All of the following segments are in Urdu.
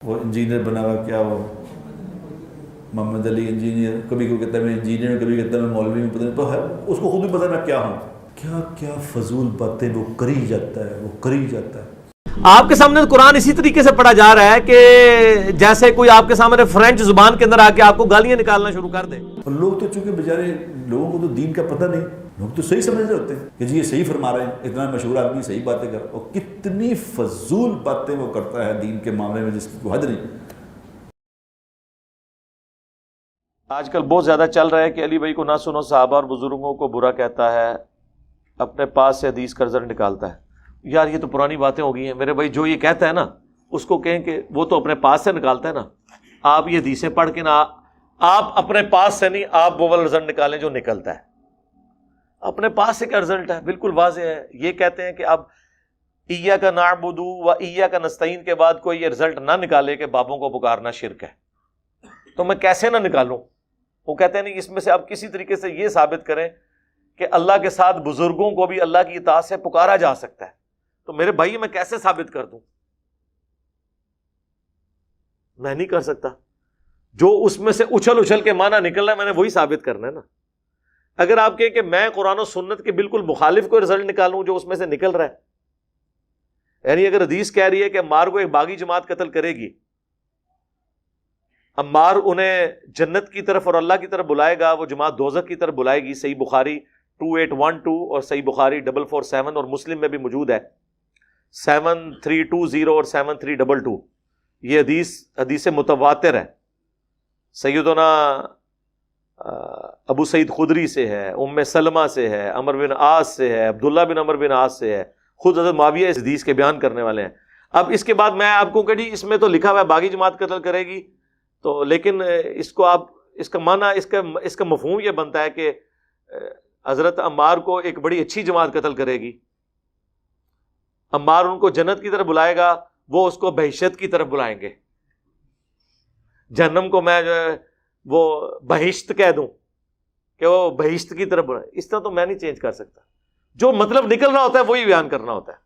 وہ انجینئر بنا ہوا، کیا وہ محمد علی انجینئر، کبھی کوئی کہتا ہے میں انجینئر، کبھی کہتا ہے میں مولوی ہوں، پتہ نہیں تو ہے اس کو خود بھی پتہ میں کیا ہوں. کیا کیا فضول باتیں وہ کری جاتا ہے، وہ کری جاتا ہے. آپ کے سامنے قرآن اسی طریقے سے پڑھا جا رہا ہے کہ جیسے کوئی آپ کے سامنے فرینچ زبان کے اندر آ کے آپ کو گالیاں نکالنا شروع کر دے. اور لوگ تو چونکہ بیچارے لوگوں کو تو دین کا پتہ نہیں، لوگ تو صحیح سمجھ رہے ہوتے ہیں کہ جی یہ صحیح فرما رہے ہیں، اتنا مشہور آدمی صحیح باتیں کر، اور کتنی فضول باتیں وہ کرتا ہے دین کے معاملے میں جس کی کوئی حد نہیں. آج کل بہت زیادہ چل رہا ہے کہ علی بھائی کو نہ سنو، صحابہ اور بزرگوں کو برا کہتا ہے، اپنے پاس سے حدیث کا رزلٹ نکالتا ہے. یار یہ تو پرانی باتیں ہو گئی ہیں میرے بھائی. جو یہ کہتا ہے نا اس کو کہیں کہ وہ تو اپنے پاس سے نکالتا ہے نا. آپ یہ حدیثیں پڑھ کے نا، آپ اپنے پاس سے نہیں، آپ وہ والا رزلٹ نکالیں جو نکلتا ہے. اپنے پاس سے کیا رزلٹ ہے؟ بالکل واضح ہے. یہ کہتے ہیں کہ اب ایاک نعبد و ایاک نستعین کے بعد کوئی یہ رزلٹ نہ نکالے کہ بابوں کو پکارنا شرک ہے، تو میں کیسے نہ نکالوں؟ وہ کہتے ہیں نہیں، اس میں سے آپ کسی طریقے سے یہ ثابت کریں کہ اللہ کے ساتھ بزرگوں کو بھی اللہ کی اطاعت سے پکارا جا سکتا ہے. تو میرے بھائی میں کیسے ثابت کر دوں؟ میں نہیں کر سکتا. جو اس میں سے اچھل اچھل کے معنی نکل رہا ہے میں نے وہی ثابت کرنا ہے نا. اگر آپ کہیں کہ میں قرآن و سنت کے بالکل مخالف کوئی رزلٹ نکالوں جو اس میں سے نکل رہا ہے، یعنی اگر حدیث کہہ رہی ہے کہ عمار کو ایک باغی جماعت قتل کرے گی، عمار انہیں جنت کی طرف اور اللہ کی طرف بلائے گا، وہ جماعت دوزخ کی طرف بلائے گی. صحیح بخاری 2812 اور صحیح بخاری 447 اور مسلم میں بھی موجود ہے 7320 اور 7322. یہ حدیث متواتر ہے. سیدنا ابو سعید خدری سے ہے، ام سلمہ سے ہے، عمر بن عاص سے ہے، عبداللہ بن عمر بن عاص سے ہے، خود حضرت معاویہ اس حدیث کے بیان کرنے والے ہیں. اب اس کے بعد میں آپ کو کہ جی اس میں تو لکھا ہوا ہے باغی جماعت قتل کرے گی، تو لیکن اس کو آپ اس کا معنی اس کا مفہوم یہ بنتا ہے کہ حضرت عمار کو ایک بڑی اچھی جماعت قتل کرے گی، عمار ان کو جنت کی طرف بلائے گا، وہ اس کو بہشت کی طرف بلائیں گے. جہنم کو میں جو ہے وہ بہشت کہہ دوں کہ وہ بہشت کی طرف بلائیں، اس طرح تو میں نہیں چینج کر سکتا. جو مطلب نکل رہا ہوتا ہے وہی بیان کرنا ہوتا ہے.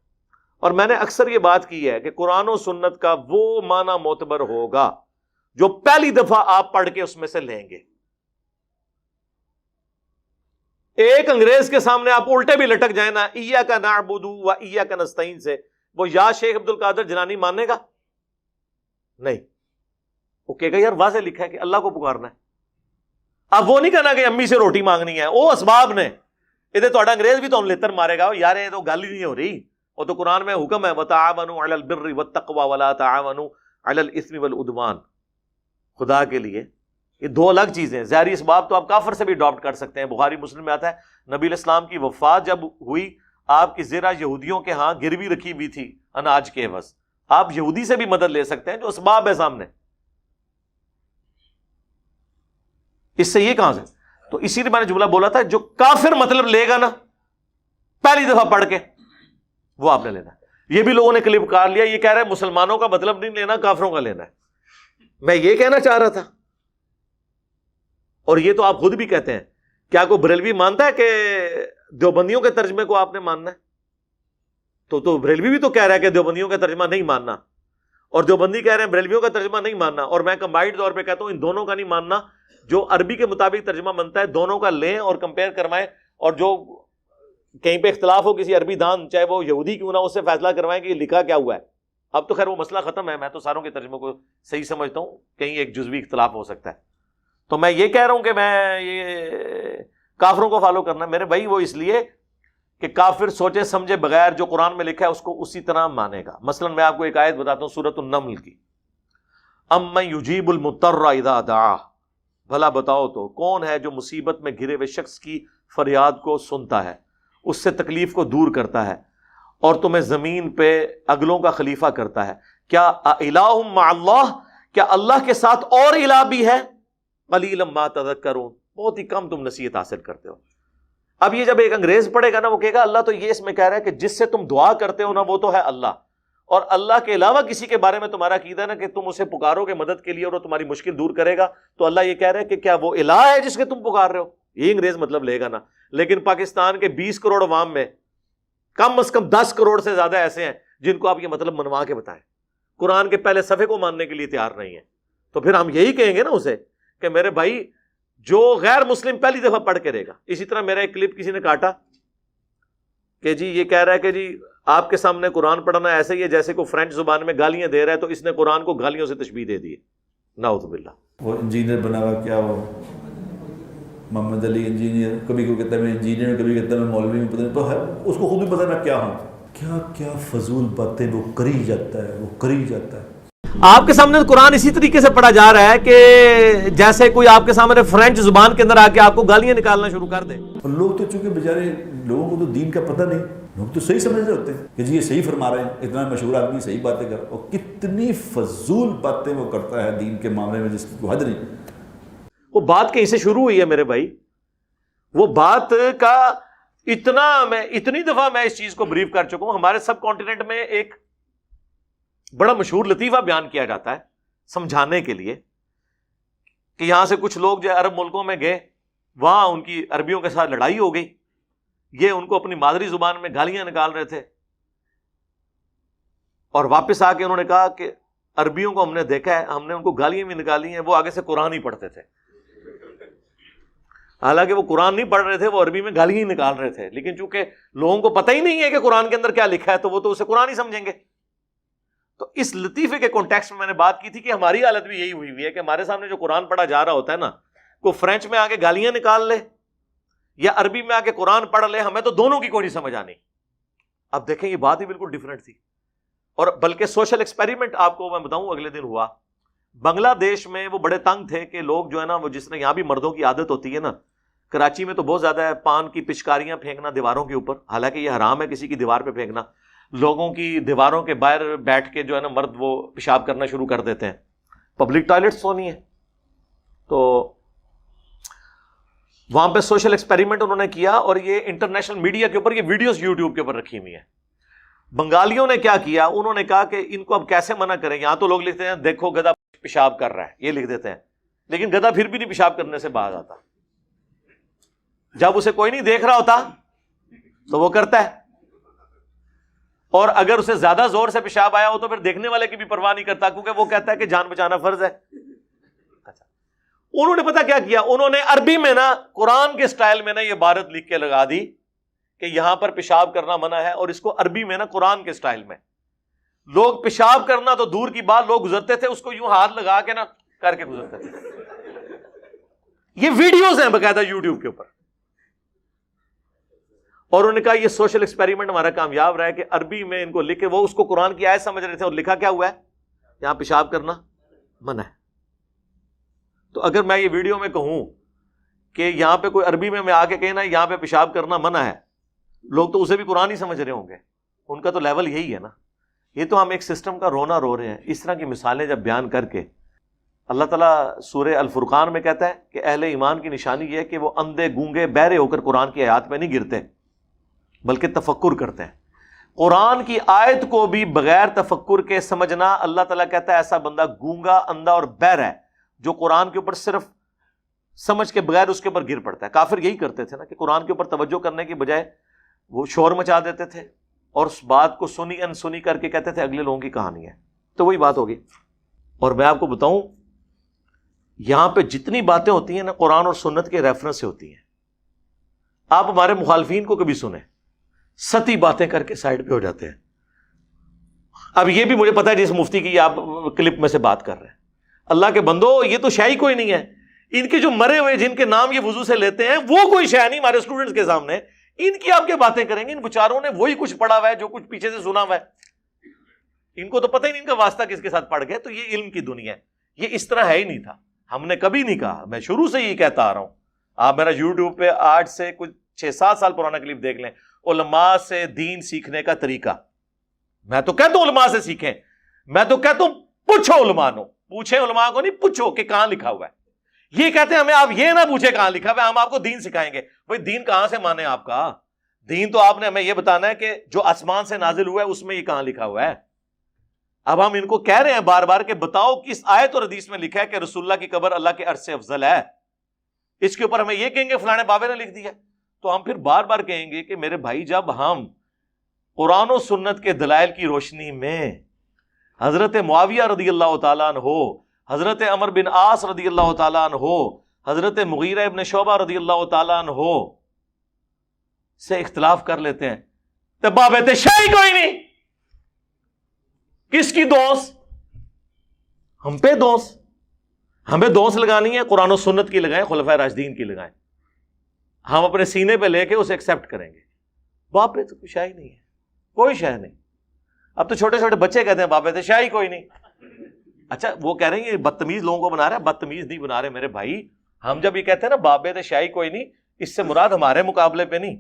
اور میں نے اکثر یہ بات کی ہے کہ قرآن و سنت کا وہ معنی معتبر ہوگا جو پہلی دفعہ آپ پڑھ کے اس میں سے لیں گے. ایک انگریز کے سامنے آپ الٹے بھی لٹک جائیں نا، ایاک نعبد و ایاک نستعین سے، وہ یا شیخ عبد القادر جیلانی ماننے گا نہیں. وہ کہے گا یار واضح لکھا ہے کہ اللہ کو پکارنا ہے. اب وہ نہیں کہنا کہ امی سے روٹی مانگنی ہے، وہ اسباب نے ادھر تھوڑا انگریز بھی تو لتر مارے گا یار، یہ تو گل ہی نہیں ہو رہی. وہ تو قرآن میں حکم ہے وتعاونوا علی البر والتقوی ولا تعاونوا علی الاثم والعدوان. خدا کے لیے یہ دو الگ چیزیں ہیں. ظاہری اسباب تو آپ کافر سے بھی اڈاپٹ کر سکتے ہیں. بخاری مسلم میں آتا ہے نبی علیہ السلام کی وفات جب ہوئی، آپ کی زرہ یہودیوں کے ہاں گروی رکھی ہوئی تھی اناج کے عوض. آپ یہودی سے بھی مدد لے سکتے ہیں جو اسباب ہے سامنے. اس سے یہ کہاں سے؟ تو اسی لیے میں نے جملہ بولا تھا جو کافر مطلب لے گا نا پہلی دفعہ پڑھ کے، وہ آپ نے لینا. یہ بھی لوگوں نے کلپ کار لیا، یہ کہہ رہے ہیں مسلمانوں کا مطلب نہیں لینا، کافروں کا لینا ہے. میں یہ کہنا چاہ رہا تھا. اور یہ تو آپ خود بھی کہتے ہیں. کیا کوئی بریلوی مانتا ہے کہ دیوبندیوں کے ترجمے کو آپ نے ماننا ہے؟ تو بریلوی بھی تو کہہ رہا ہے کہ دیوبندیوں کا ترجمہ نہیں ماننا، اور دیوبندی کہہ رہے ہیں بریلویوں کا ترجمہ نہیں ماننا. اور میں کمبائنڈ طور پہ کہتا ہوں ان دونوں کا نہیں ماننا. جو عربی کے مطابق ترجمہ بنتا ہے دونوں کا لیں اور کمپیئر کروائیں، اور جو کہیں پہ اختلاف ہو کسی عربی دان چاہے وہ یہودی کیوں نہ، اس سے فیصلہ کروائیں کہ یہ لکھا کیا ہوا ہے. اب تو خیر وہ مسئلہ ختم ہے، میں تو ساروں کے ترجمے کو صحیح سمجھتا ہوں، کہیں ایک جزوی اختلاف ہو سکتا ہے. تو میں یہ کہہ رہا ہوں کہ میں یہ کافروں کو فالو کرنا میرے بھائی وہ اس لیے کہ کافر سوچے سمجھے بغیر جو قرآن میں لکھا ہے اس کو اسی طرح مانے گا. مثلا میں آپ کو ایک آیت بتاتا ہوں سورۃ النمل کی، امن یجیب المضطر اذا دعا، بھلا بتاؤ تو کون ہے جو مصیبت میں گھرے ہوئے شخص کی فریاد کو سنتا ہے، اس سے تکلیف کو دور کرتا ہے، اور تمہیں زمین پہ اگلوں کا خلیفہ کرتا ہے. کیا الہ مع اللہ، کیا اللہ کے ساتھ اور الہ بھی ہے؟ قلیلا ما تذکرون، بہت ہی کم تم نصیحت حاصل کرتے ہو. اب یہ جب ایک انگریز پڑھے گا نا، وہ کہے گا اللہ تو یہ اس میں کہہ رہا ہے کہ جس سے تم دعا کرتے ہو نا وہ تو ہے اللہ، اور اللہ کے علاوہ کسی کے بارے میں تمہارا عقیدہ نا کہ تم اسے پکارو گے مدد کے لیے اور وہ تمہاری مشکل دور کرے گا، تو اللہ یہ کہہ رہا ہے کہ کیا وہ الہ ہے جس کے تم پکار رہے ہو؟ یہ انگریز مطلب لے گا نا. لیکن پاکستان کے 20 کروڑ عوام میں کم از کم 10 کروڑ سے زیادہ ایسے ہیں جن کو آپ یہ مطلب منوا کے بتائیں. قرآن کے پہلے صفحے کو ماننے کے لیے تیار نہیں ہے، تو پھر ہم یہی کہیں گے نا اسے کہ میرے بھائی جو غیر مسلم پہلی دفعہ پڑھ کے رہے گا. اسی طرح میرا ایک کلپ کسی نے کاٹا کہ جی یہ کہہ رہا ہے کہ جی آپ کے سامنے قرآن پڑھنا ایسے ہی ہے جیسے کوئی فرینچ زبان میں گالیاں دے رہا ہے، تو اس نے قرآن کو گالیوں سے تشبیہ دے دی ہے. نعوذ باللہ. وہ انجینئر بنا ہوا کیا وہ محمد علی انجینئر، کبھی کوئی کہتا ہے میں انجینئر، کبھی کہتا ہے میں مولوی ہوں، پتہ نہیں تو ہے اس کو خود بھی پتہ میں کیا ہوں. کیا کیا فضول باتیں وہ کری جاتا ہے، وہ کری جاتا ہے. آپ کے سامنے قرآن اسی طریقے سے پڑھا جا رہا ہے کہ جیسے کوئی آپ کے سامنے فرینچ زبان کے اندر آ کے آپ کو گالیاں نکالنا شروع کر دے. اور لوگ تو چونکہ بیچارے لوگوں کو تو دین کا پتہ نہیں، لوگ تو صحیح سمجھ رہے ہوتے ہیں کہ جی یہ صحیح فرما رہے ہیں، اتنا مشہور آدمی صحیح باتیں کر، اور کتنی فضول باتیں وہ کرتا ہے دین کے معاملے میں جس کی کوئی حد نہیں. وہ بات کہیں سے شروع ہوئی ہے میرے بھائی، وہ بات کا اتنی دفعہ میں اس چیز کو بریف کر چکا ہوں. ہمارے سب کانٹیننٹ میں ایک بڑا مشہور لطیفہ بیان کیا جاتا ہے سمجھانے کے لیے کہ یہاں سے کچھ لوگ جو عرب ملکوں میں گئے، وہاں ان کی عربیوں کے ساتھ لڑائی ہو گئی، یہ ان کو اپنی مادری زبان میں گالیاں نکال رہے تھے، اور واپس آ کے انہوں نے کہا کہ عربیوں کو ہم نے دیکھا ہے، ہم نے ان کو گالیاں بھی نکالی ہیں، وہ آگے سے قرآن ہی پڑھتے تھے. حالانکہ وہ قرآن نہیں پڑھ رہے تھے، وہ عربی میں گالیاں ہی نکال رہے تھے، لیکن چونکہ لوگوں کو پتہ ہی نہیں ہے کہ قرآن کے اندر کیا لکھا ہے تو وہ تو اسے قرآن ہی سمجھیں گے. تو اس لطیفے کے کانٹیکسٹ میں نے بات کی تھی کہ ہماری حالت بھی یہی ہوئی ہے کہ ہمارے سامنے جو قرآن پڑھا جا رہا ہوتا ہے نا، کوئی فرینچ میں آ کے گالیاں نکال لے یا عربی میں آ کے قرآن پڑھ لے، ہمیں تو دونوں کی کوئی نہیں سمجھ آنی. اب دیکھیں یہ بات ہی بالکل ڈیفرنٹ تھی. اور بلکہ سوشل ایکسپیریمنٹ آپ کو میں بتاؤں اگلے دن ہوا بنگلہ دیش میں. وہ بڑے تنگ تھے کہ لوگ جو ہے نا، وہ جس نے یہاں بھی مردوں کی عادت ہوتی ہے نا، کراچی میں تو بہت زیادہ ہے، پان کی پچکاریاں پھینکنا دیواروں کے اوپر، حالانکہ یہ حرام ہے کسی کی دیوار پہ پھینکنا. لوگوں کی دیواروں کے باہر بیٹھ کے جو ہے نا مرد وہ پیشاب کرنا شروع کر دیتے ہیں. پبلک ٹوائلٹس تو نہیں ہے. تو وہاں پہ سوشل ایکسپیریمنٹ انہوں نے کیا، اور یہ انٹرنیشنل میڈیا کے اوپر یہ ویڈیوز یوٹیوب کے اوپر رکھی ہوئی ہیں. بنگالیوں نے کیا کیا، انہوں نے کہا کہ ان کو اب کیسے منع کریں. یہاں تو لوگ لکھتے ہیں دیکھو گدھا پیشاب کر رہا ہے، یہ لکھ دیتے ہیں، لیکن گدھا پھر بھی نہیں پیشاب کرنے سے باز آتا. جب اسے کوئی نہیں دیکھ رہا ہوتا تو وہ کرتا ہے، اور اگر اسے زیادہ زور سے پیشاب آیا ہو تو پھر دیکھنے والے کی بھی پرواہ نہیں کرتا، کیونکہ وہ کہتا ہے کہ جان بچانا فرض ہے. اچھا، انہوں نے پتا کیا کیا، انہوں نے عربی میں نا قرآن کے سٹائل میں نا یہ عبارت لکھ کے لگا دی کہ یہاں پر پیشاب کرنا منع ہے، اور اس کو عربی میں نا قرآن کے سٹائل میں. لوگ پیشاب کرنا تو دور کی بات، لوگ گزرتے تھے اس کو یوں ہاتھ لگا کے نا کر کے گزرتے تھے. یہ ویڈیوز ہیں باقاعدہ یوٹیوب کے اوپر. اور انہوں نے کہا یہ سوشل ایکسپیریمنٹ ہمارا کامیاب رہا ہے کہ عربی میں ان کو لکھے، وہ اس کو قرآن کی آیت سمجھ رہے تھے، اور لکھا کیا ہوا ہے، یہاں پیشاب کرنا منع ہے. تو اگر میں یہ ویڈیو میں کہوں کہ یہاں پہ کوئی عربی میں آ کے کہے نا یہاں پہ پیشاب کرنا منع ہے، لوگ تو اسے بھی قرآن ہی سمجھ رہے ہوں گے. ان کا تو لیول یہی ہے نا. یہ تو ہم ایک سسٹم کا رونا رو رہے ہیں. اس طرح کی مثالیں جب بیان کر کے اللہ تعالیٰ سورہ الفرقان میں کہتا ہے کہ اہل ایمان کی نشانی یہ ہے کہ وہ اندھے گونگے بہرے ہو کر قرآن کی آیات میں نہیں گرتے، بلکہ تفکر کرتے ہیں. قرآن کی آیت کو بھی بغیر تفکر کے سمجھنا، اللہ تعالیٰ کہتا ہے ایسا بندہ گونگا، اندھا اور بہرا ہے جو قرآن کے اوپر صرف سمجھ کے بغیر اس کے اوپر گر پڑتا ہے. کافر یہی کرتے تھے نا کہ قرآن کے اوپر توجہ کرنے کی بجائے وہ شور مچا دیتے تھے، اور اس بات کو سنی انسنی کر کے کہتے تھے اگلے لوگوں کی کہانی ہے. تو وہی بات ہوگی. اور میں آپ کو بتاؤں یہاں پہ جتنی باتیں ہوتی ہیں نا قرآن اور سنت کے ریفرنس سے ہوتی ہیں. آپ ہمارے مخالفین کو کبھی سنیں، ستی باتیں کر کے سائڈ پہ ہو جاتے ہیں. اب یہ بھی مجھے پتا ہے جس مفتی کی آپ کلپ میں سے بات کر رہے ہیں، اللہ کے بندو یہ تو شے ہی کوئی نہیں ہے. ان کے جو مرے ہوئے جن کے نام یہ وضو سے لیتے ہیں وہ کوئی شے نہیں ہمارے اسٹوڈنٹس کے سامنے. ان کی آپ کے باتیں کریں گے، ان بیچاروں نے وہی کچھ پڑھا ہوا ہے جو کچھ پیچھے سے سنا ہوا ہے. ان کو تو پتہ ہی نہیں ان کا واسطہ کس کے ساتھ پڑ گئے. تو یہ علم کی دنیا ہے، یہ اس طرح ہے ہی نہیں تھا. ہم نے کبھی نہیں کہا، میں شروع سے ہی کہتا آ رہا ہوں. آپ میرا یوٹیوب پہ آج سے کچھ 6-7 سال پرانا کلپ دیکھ لیں، علماء سے دین سیکھنے کا طریقہ. میں تو کہتا ہوں علماء سے سیکھیں، میں تو کہتا ہوں پوچھو علماء کو، پوچھیں علماء کو نہیں، پوچھو کہ کہاں لکھا ہوا ہے. یہ کہتے ہیں ہمیں آپ یہ نہ پوچھیں کہاں لکھا ہوا ہے، ہم آپ کو دین سکھائیں گے. بھائی دین کہاں سے مانے آپ کا؟ دین تو آپ نے ہمیں یہ بتانا ہے کہ جو آسمان سے نازل ہوا ہے اس میں یہ کہاں لکھا ہوا ہے. اب ہم ان کو کہہ رہے ہیں بار بار کہ بتاؤ کس آیت اور حدیث میں لکھا ہے کہ رسول اللہ کی قبر اللہ کے عرش سے افضل ہے. اس کے اوپر ہمیں یہ کہیں گے فلانے بابے نے لکھ دیا. تو ہم پھر بار بار کہیں گے کہ میرے بھائی جب ہم قرآن و سنت کے دلائل کی روشنی میں حضرت معاویہ رضی اللہ تعالیٰ عنہ، حضرت عمر بن عاص رضی اللہ تعالیٰ عنہ، حضرت مغیرہ ابن شعبہ رضی اللہ تعالیٰ عنہ سے اختلاف کر لیتے ہیں تو بابت شاہی کوئی نہیں. کس کی دوست؟ ہم پہ دوست. ہمیں دوست لگانی ہے قرآن و سنت کی لگائیں، خلفائے راشدین کی لگائیں. ہم اپنے سینے پہ لے کے اسے ایکسپٹ کریں گے. باپ پہ تو کوئی شاہی نہیں ہے، کوئی شاہ نہیں. اب تو چھوٹے چھوٹے بچے کہتے ہیں باپ پہ تو شاہی کوئی نہیں. اچھا وہ کہہ رہے ہیں یہ بدتمیز لوگوں کو بنا رہا ہے. بدتمیز نہیں بنا رہے میرے بھائی. ہم جب یہ کہتے ہیں نا باپ پہ تو شاہی کوئی نہیں، اس سے مراد ہمارے مقابلے پہ نہیں.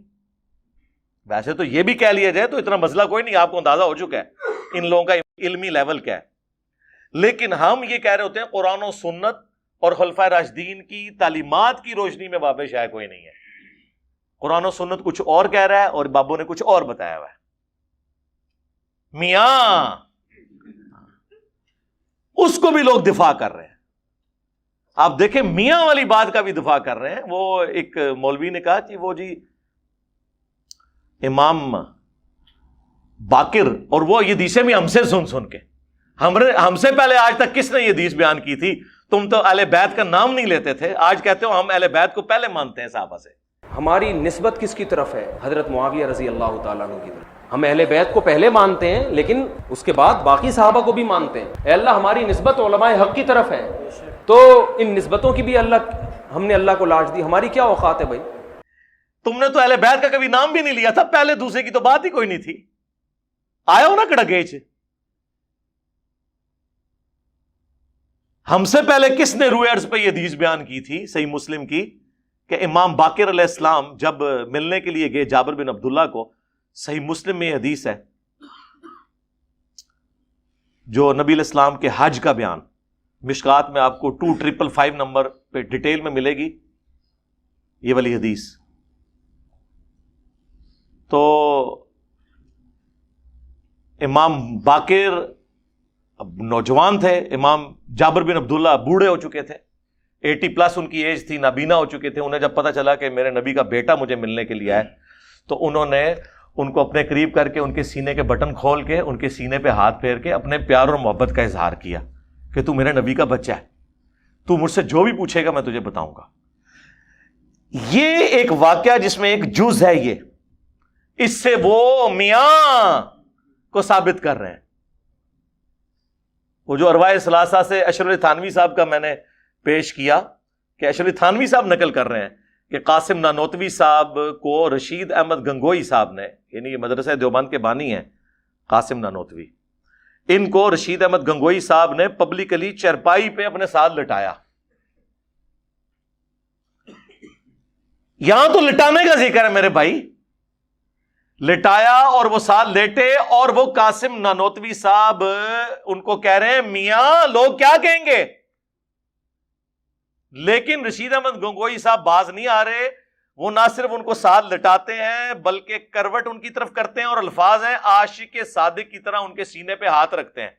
ویسے تو یہ بھی کہہ لیا جائے تو اتنا مسئلہ کوئی نہیں، آپ کو اندازہ ہو چکا ہے ان لوگوں کا علمی لیول کیا ہے. لیکن ہم یہ کہہ رہے ہوتے ہیں قرآن و سنت اور خلفائے راشدین کی تعلیمات کی روشنی میں باب شاہ کوئی نہیں ہے. قرآن و سنت کچھ اور کہہ رہا ہے اور بابوں نے کچھ اور بتایا ہوا ہے. میاں اس کو بھی لوگ دفاع کر رہے ہیں. آپ دیکھیں میاں والی بات کا بھی دفاع کر رہے ہیں. وہ ایک مولوی نے کہا کہ وہ جی امام باقر، اور وہ یہ حدیثیں بھی ہم سے سن کے ہم سے پہلے آج تک کس نے یہ حدیث بیان کی تھی؟ تم تو اہل بیت کا نام نہیں لیتے تھے، آج کہتے ہو ہم اہل بیت کو پہلے مانتے ہیں صحابہ سے. ہماری نسبت کس کی طرف ہے؟ حضرت معاویہ رضی اللہ تعالیٰ عنہ کی طرف. ہم اہل بیت کو پہلے مانتے ہیں لیکن اس کے بعد باقی صحابہ کو بھی مانتے ہیں. اے اللہ ہماری نسبت علماء حق کی طرف ہے، تو ان نسبتوں کی بھی ہم نے اللہ کو لاج دی. ہماری کیا اوقات ہے بھائی؟ تم نے تو اہل بیت کا کبھی نام بھی نہیں لیا تھا، پہلے دوسرے کی تو بات ہی کوئی نہیں تھی. آیا ہو نا کڑگیچ. ہم سے پہلے کس نے روئے عرض پہ یہ حدیث بیان کی تھی صحیح مسلم کی کہ امام باقر علیہ السلام جب ملنے کے لیے گئے جابر بن عبداللہ کو؟ صحیح مسلم میں یہ حدیث ہے جو نبی علیہ السلام کے حج کا بیان، مشکات میں آپ کو 2555 نمبر پہ ڈیٹیل میں ملے گی یہ والی حدیث. تو امام باقر اب نوجوان تھے، امام جابر بن عبداللہ بوڑھے ہو چکے تھے، 80+ ان کی ایج تھی، نابینا ہو چکے تھے. انہیں جب پتا چلا کہ میرے نبی کا بیٹا مجھے ملنے کے لیے آئے تو انہوں نے ان کو اپنے قریب کر کے ان کے سینے کے بٹن کھول کے ان کے سینے پہ ہاتھ پھیر کے اپنے پیار اور محبت کا اظہار کیا کہ تو میرے نبی کا بچہ ہے، تو مجھ سے جو بھی پوچھے گا میں تجھے بتاؤں گا. یہ ایک واقعہ جس میں ایک جز ہے، یہ اس سے وہ میاں کو ثابت کر رہے ہیں. وہ جو ارواح ثلاثہ سے اشرف علی تھانوی صاحب کا میں نے پیش کیا کہ اشرف علی تھانوی صاحب نقل کر رہے ہیں کہ قاسم نانوتوی صاحب کو رشید احمد گنگوئی صاحب نے، یعنی یہ مدرسہ دیوبند کے بانی ہیں قاسم نانوتوی، ان کو رشید احمد گنگوئی صاحب نے پبلکلی چرپائی پہ اپنے ساتھ لٹایا. یہاں تو لٹانے کا ذکر ہے میرے بھائی، لٹایا اور وہ ساتھ لیٹے، اور وہ قاسم نانوتوی صاحب ان کو کہہ رہے ہیں میاں لوگ کیا کہیں گے. لیکن رشید احمد گنگوئی صاحب باز نہیں آ رہے. وہ نہ صرف ان کو ساتھ لٹاتے ہیں بلکہ کروٹ ان کی طرف کرتے ہیں، اور الفاظ ہیں عاشق صادق کی طرح ان کے سینے پہ ہاتھ رکھتے ہیں.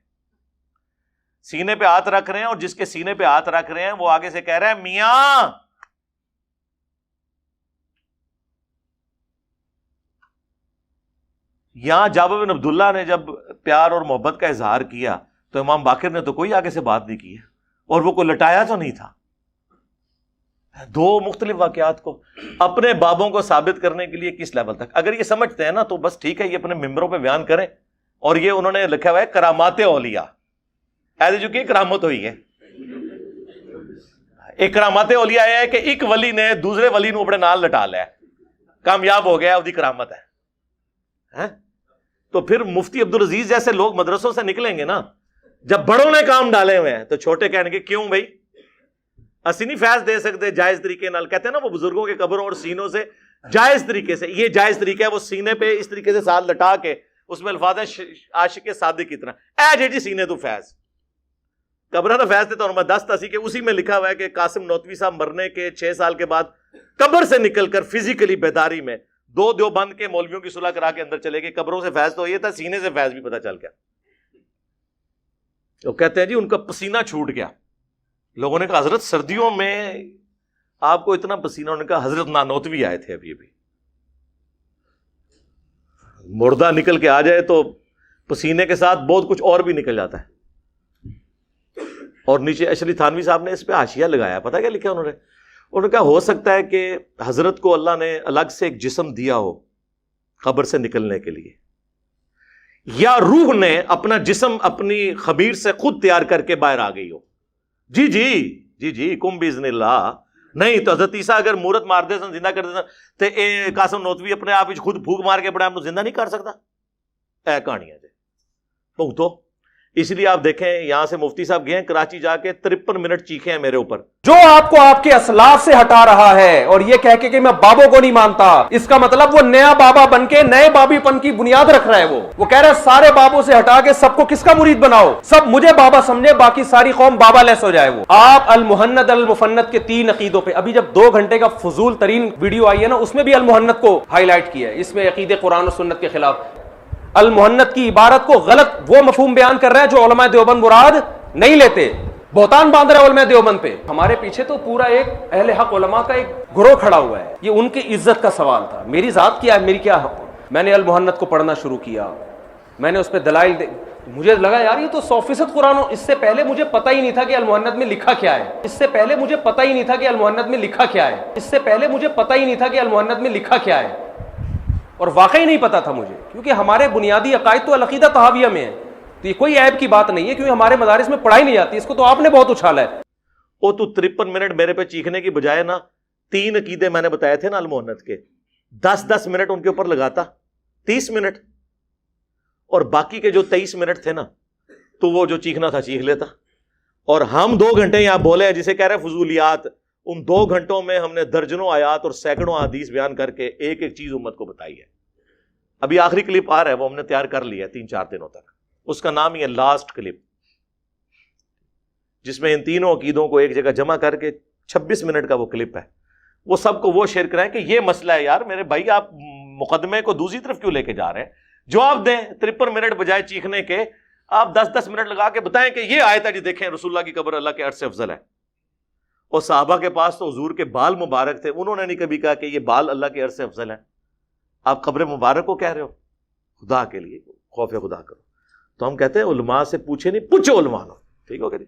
سینے پہ ہاتھ رکھ رہے ہیں، اور جس کے سینے پہ ہاتھ رکھ رہے ہیں وہ آگے سے کہہ رہے ہیں میاں. یہاں جابر بن عبداللہ نے جب پیار اور محبت کا اظہار کیا تو امام باقر نے تو کوئی آگے سے بات نہیں کی ہے، اور وہ کوئی لٹایا تو نہیں تھا. دو مختلف واقعات کو اپنے بابوں کو ثابت کرنے کے لیے کس لیول تک اگر یہ سمجھتے ہیں نا تو بس ٹھیک ہے، یہ اپنے ممبروں پہ بیان کریں. اور یہ انہوں نے لکھا ہوا ہے کرامات اولیاء، ایسے جو کہ کرامت ہوئی ہے. ایک کرامات اولیاء ہے کہ ایک ولی نے دوسرے ولی نو اپنے نال لٹا لیا، کامیاب ہو گیا، وہ کرامت ہے. تو پھر مفتی عبدالعزیز جیسے لوگ مدرسوں سے نکلیں گے نا، جب بڑوں نے کام ڈالے ہوئے ہیں تو چھوٹے کہنے کے کیوں بھائی اسی نہیں فیض دے سکتے جائز طریقے نال. کہتے ہیں نا وہ بزرگوں کے قبروں اور سینوں سے جائز طریقے سے، یہ جائز طریقہ ہے، وہ سینے پہ اس طریقے سے ساتھ لٹا کے اس میں الفاظ ہیں عاشق صادق کی طرح اے جی سینے تو فیض قبرہ نہ فیض تھے. تو میں 10 تسی کہ اسی میں لکھا ہوا ہے کہ قاسم نوتوی صاحب مرنے کے 6 سال کے بعد قبر سے نکل کر فزیکلی بیداری میں 2 دیوبند کے مولویوں کی صلح کرا کے اندر چلے گئے. قبروں سے فیض تو یہ تھا، سینے سے فیض بھی پتہ چل گیا. وہ کہتے ہیں جی ان کا پسینہ چھوٹ گیا. لوگوں نے کہا حضرت سردیوں میں آپ کو اتنا پسینہ؟ انہوں نے کہا حضرت نانوتوی آئے تھے ابھی مردہ نکل کے آ جائے تو پسینے کے ساتھ بہت کچھ اور بھی نکل جاتا ہے. اور نیچے اشرف تھانوی صاحب نے اس پہ حاشیہ لگایا, پتہ کیا لکھا انہوں نے کہا ہو سکتا ہے کہ حضرت کو اللہ نے الگ سے ایک جسم دیا ہو قبر سے نکلنے کے لیے, یا روح نے اپنا جسم اپنی خمیر سے خود تیار کر کے باہر آ گئی ہو. جی کم باذن اللہ. نہیں تو حضرت عیسیٰ اگر مورت مار دے سن, زندہ کر دے سن, تو اے قاسم نوتوی اپنے آپ خود پھونک مار کے پڑے آپ کو زندہ نہیں کر سکتا. اے کہانیاں جی تو اس لیے آپ دیکھیں یہاں سے مفتی صاحب گئے ہیں کراچی جا کے 53 منٹ چیخے ہیں میرے اوپر. جو آپ کو آپ کے اسلاف سے ہٹا رہا ہے اور یہ کہہ کے کہ میں بابوں کو نہیں مانتا, اس کا مطلب وہ نیا بابا بن کے نئے بابی پن کی بنیاد رکھ رہا ہے. وہ کہہ رہا ہے سارے بابوں سے ہٹا کے سب کو کس کا مرید بناؤ, سب مجھے بابا سمجھے, باقی ساری قوم بابا لیس ہو جائے. وہ آپ المحند المفند کے 3 عقیدوں پہ ابھی جب 2 گھنٹے کا فضول ترین ویڈیو آئی ہے نا, اس میں بھی المحند کو ہائی لائٹ کیا ہے. اس میں عقیدے قرآن و سنت کے خلاف المحنت کی عبارت کو غلط وہ مفہوم بیان کر رہے ہیں جو علماء دیوبند مراد نہیں لیتے, بہتان باندھ رہے علماء دیوبند پہ. ہمارے پیچھے تو پورا ایک اہل حق علماء کا ایک گروہ کھڑا ہوا ہے. یہ ان کی عزت کا سوال تھا. میری ذات کیا ہے, میری کیا حق. میں نے المحنت کو پڑھنا شروع کیا, میں نے اس پہ دلائل مجھے لگا یار یہ تو 100% قرآن. اس سے پہلے مجھے پتہ ہی نہیں تھا کہ المحنت میں لکھا کیا ہے. اس سے پہلے مجھے پتہ ہی نہیں تھا کہ المحنت میں لکھا کیا ہے. اس سے پہلے مجھے پتہ ہی نہیں تھا کہ المحنت میں لکھا کیا ہے. اور واقعی نہیں پتا تھا مجھے, کیونکہ ہمارے بنیادی عقائد تو العقیدہ طحاویہ میں ہے. تو یہ کوئی عیب کی بات نہیں ہے, کیونکہ ہمارے مدارس میں پڑھائی نہیں جاتی. اس کو تو آپ نے بہت اچھالا ہے. وہ تو 53 منٹ میرے پہ چیخنے کی بجائے نا 3 عقیدے میں نے بتائے تھے نا المحنت کے, 10 منٹ ان کے اوپر لگاتا, 30 منٹ, اور باقی کے جو 23 منٹ تھے نا تو وہ جو چیخنا تھا چیخ لیتا. اور ہم 2 گھنٹے یہاں بولے ہیں جسے کہہ رہے ہیں فضولیات. ان 2 گھنٹوں میں ہم نے درجنوں آیات اور سینکڑوں احادیث بیان کر کے ایک ایک چیز امت کو بتائی ہے. ابھی آخری کلپ آ رہا ہے, وہ ہم نے تیار کر لیا ہے 3-4 دنوں تک. اس کا نام ہی ہے لاسٹ کلپ, جس میں ان تینوں عقیدوں کو ایک جگہ جمع کر کے 26 منٹ کا وہ کلپ ہے. وہ سب کو وہ شیئر کرائیں کہ یہ مسئلہ ہے یار میرے بھائی, آپ مقدمے کو دوسری طرف کیوں لے کے جا رہے ہیں. جواب دیں 53 منٹ بجائے چیخنے کے, آپ 10 منٹ لگا کے بتائیں کہ یہ آیت ہے جی دیکھیں رسول اللہ کی قبر اللہ کے عرش سے افضل ہے. اور صحابہ کے پاس تو حضور کے بال مبارک تھے, انہوں نے نہیں کبھی کہا کہ یہ بال اللہ کے عرش سے افضل ہے. آپ قبر مبارک کو کہہ رہے ہو, خدا کے لیے خوف خدا کرو. تو ہم کہتے ہیں علماء سے پوچھے نہیں, پوچھو علماء. ٹھیک ہو گیا.